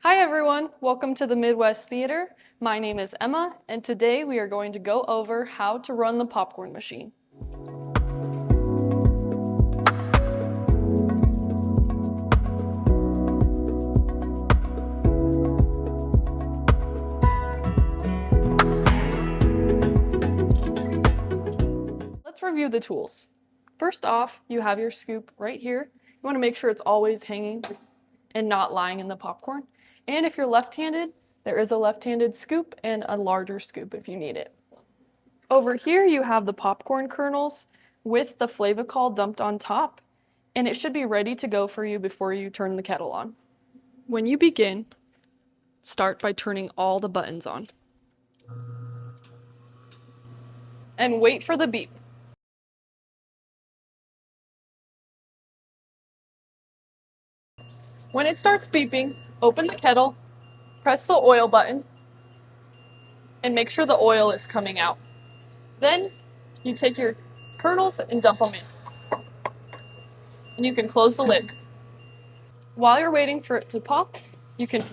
Hi everyone, welcome to the Midwest Theater. My name is Emma, and today we are going to go over how to run the popcorn machine. Let's review the tools. First off, you have your scoop right here. You want to make sure it's always hanging and not lying in the popcorn. And if you're left-handed, there is a left-handed scoop and a larger scoop if you need it. Over here you have the popcorn kernels with the flavacol dumped on top, and it should be ready to go for you before you turn the kettle on. When you begin, start by turning all the buttons on. And wait for the beep. When it starts beeping, open the kettle, press the oil button, and make sure the oil is coming out. Then you take your kernels and dump them in. And you can close the lid. While you're waiting for it to pop, you can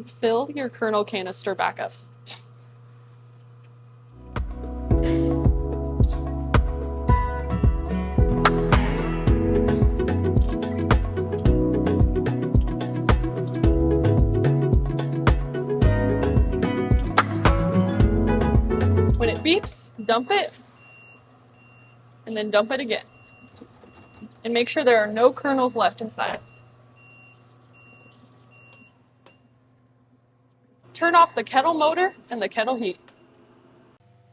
fill your kernel canister back up. When it beeps, dump it, and then dump it again. And make sure there are no kernels left inside. Turn off the kettle motor and the kettle heat.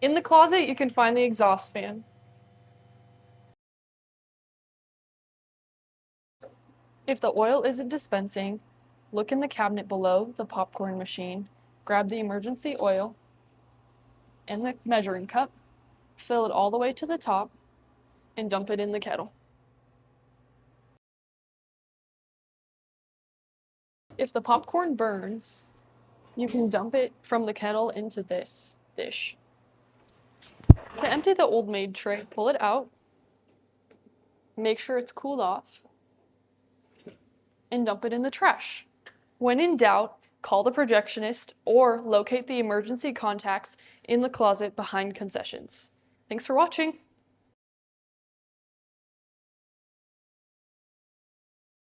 In the closet, you can find the exhaust fan. If the oil isn't dispensing, look in the cabinet below the popcorn machine, grab the emergency oil and the measuring cup, fill it all the way to the top, and dump it in the kettle. If the popcorn burns, you can dump it from the kettle into this dish. To empty the old maid tray, pull it out, make sure it's cooled off, and dump it in the trash. When in doubt, call the projectionist or locate the emergency contacts in the closet behind concessions. Thanks for watching.